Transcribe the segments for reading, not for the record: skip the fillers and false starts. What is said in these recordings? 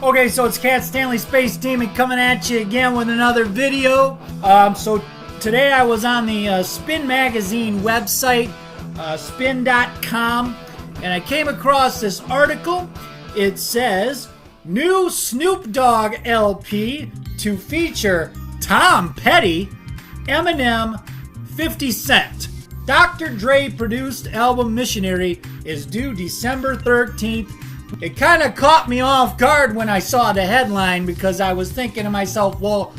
Okay, so it's Cat Stanley Space Demon coming at you again with another video. So today I was on the Spin Magazine website, spin.com, and I came across this article. It says, new Snoop Dogg LP to feature Tom Petty, Eminem, 50 Cent. Dr. Dre produced album Missionary is due December 13th. It kind of caught me off guard when I saw the headline because I was thinking to myself, well,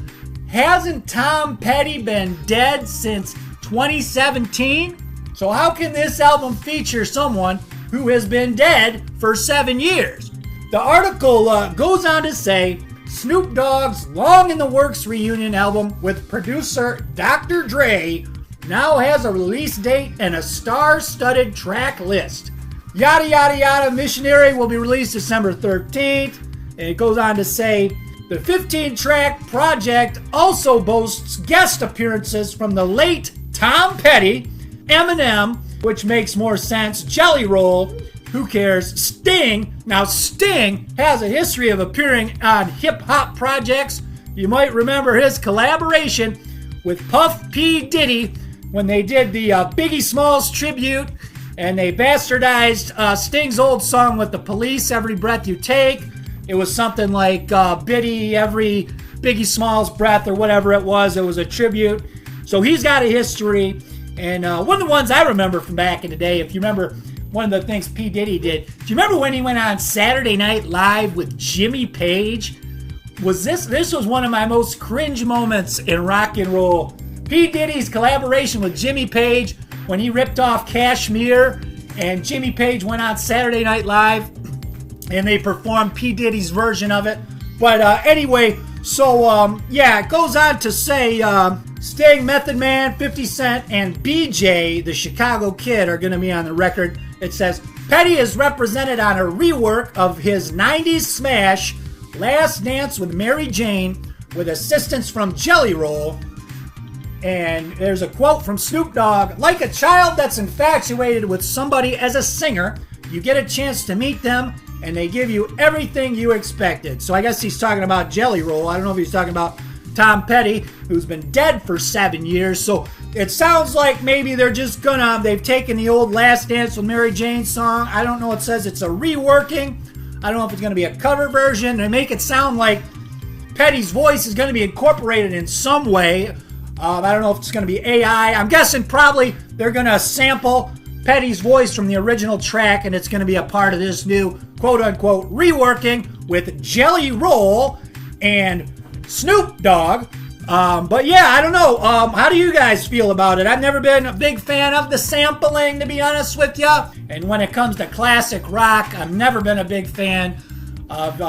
hasn't Tom Petty been dead since 2017? So how can this album feature someone who has been dead for 7 years? The article goes on to say, Snoop Dogg's Long in the Works reunion album with producer Dr. Dre now has a release date and a star-studded track list. Yada yada yada, Missionary will be released December 13th. And it goes on to say, the 15-track project also boasts guest appearances from the late Tom Petty, Eminem, which makes more sense, Jelly Roll, who cares, Sting. Now Sting has a history of appearing on hip-hop projects. You might remember his collaboration with Puff P. Diddy when they did the Biggie Smalls tribute, and they bastardized Sting's old song with the Police, Every Breath You Take. It was something like Biddy, Every Biggie Smalls Breath, or whatever it was. It was a tribute. So he's got a history. And one of the ones I remember from back in the day, if you remember one of the things P. Diddy did, do you remember when he went on Saturday Night Live with Jimmy Page? This was one of my most cringe moments in rock and roll. P. Diddy's collaboration with Jimmy Page when he ripped off Kashmir, and Jimmy Page went on Saturday Night Live and they performed P. Diddy's version of it. But anyway, so yeah, it goes on to say Sting, Method Man, 50 Cent, and BJ, the Chicago Kid, are going to be on the record. It says, Petty is represented on a rework of his 90s smash, Last Dance with Mary Jane, with assistance from Jelly Roll. And there's a quote from Snoop Dogg, like a child that's infatuated with somebody as a singer, you get a chance to meet them and they give you everything you expected. So I guess he's talking about Jelly Roll. I don't know if he's talking about Tom Petty, who's been dead for 7 years. So it sounds like maybe they're just they've taken the old Last Dance with Mary Jane song. I don't know, it says it's a reworking. I don't know if it's going to be a cover version. They make it sound like Petty's voice is going to be incorporated in some way. I don't know if it's going to be AI. I'm guessing probably they're going to sample Petty's voice from the original track, and it's going to be a part of this new quote-unquote reworking with Jelly Roll and Snoop Dogg. But yeah, I don't know. How do you guys feel about it? I've never been a big fan of the sampling, to be honest with you. And when it comes to classic rock, I've never been a big fan of,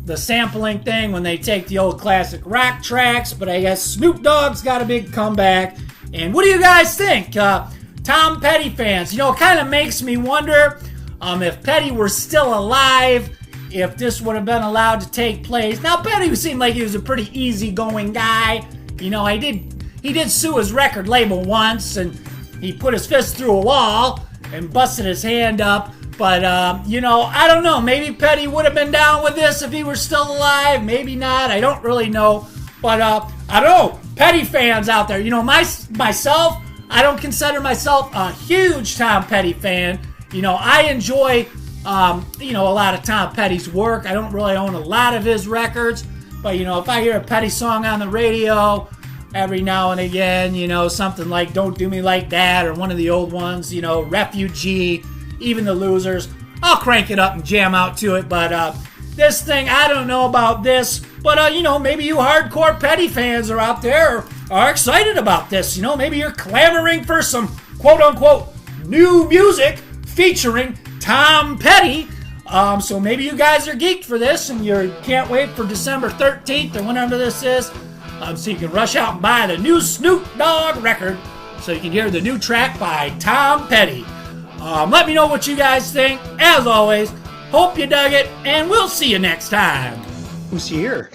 the sampling thing when they take the old classic rock tracks. But I guess Snoop Dogg's got a big comeback. And what do you guys think? Tom Petty fans, it kind of makes me wonder if Petty were still alive, if this would have been allowed to take place. Now, Petty seemed like he was a pretty easy-going guy. He did sue his record label once, and he put his fist through a wall and busted his hand up. But, I don't know. Maybe Petty would have been down with this if he were still alive. Maybe not. I don't really know. But, I don't know. Petty fans out there. Myself, I don't consider myself a huge Tom Petty fan. I enjoy, a lot of Tom Petty's work. I don't really own a lot of his records. But, if I hear a Petty song on the radio every now and again, something like Don't Do Me Like That or one of the old ones, Refugee, Even the Losers, I'll crank it up and jam out to it. But this thing, I don't know about this. But, maybe you hardcore Petty fans are out there are excited about this. Maybe you're clamoring for some quote-unquote new music featuring Tom Petty. So maybe you guys are geeked for this and you can't wait for December 13th or whenever this is. So you can rush out and buy the new Snoop Dogg record so you can hear the new track by Tom Petty. Let me know what you guys think. As always, hope you dug it, and we'll see you next time. Who's here?